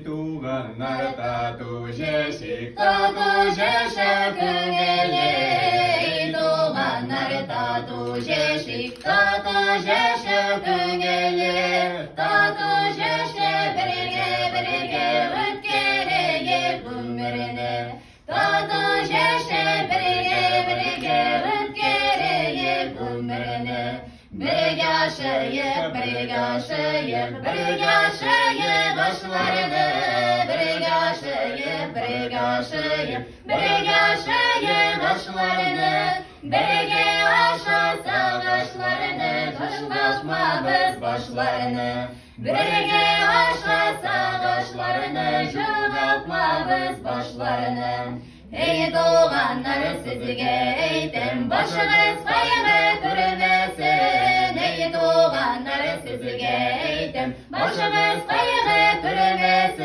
Tuğanlar tatuşeşik tatuşeşe küngeli Tuğanlar tatuşeşik tatuşeşe küngeli Tatuşeşe birge ötkereye kummerine Tatuşeşe birge ötkereye kummerine Birgaşayık başlarını Birgaşayık başlarını Birge aşarsa başlarını Taşlaşma biz başlarını Birge aşarsa başlarını Çoğaltma biz başlarını Ey doğanlar sizge eğitim Başınız kayımı kürümesin Ey doğanlar sizge eğitim Başınız kayımı kürümesin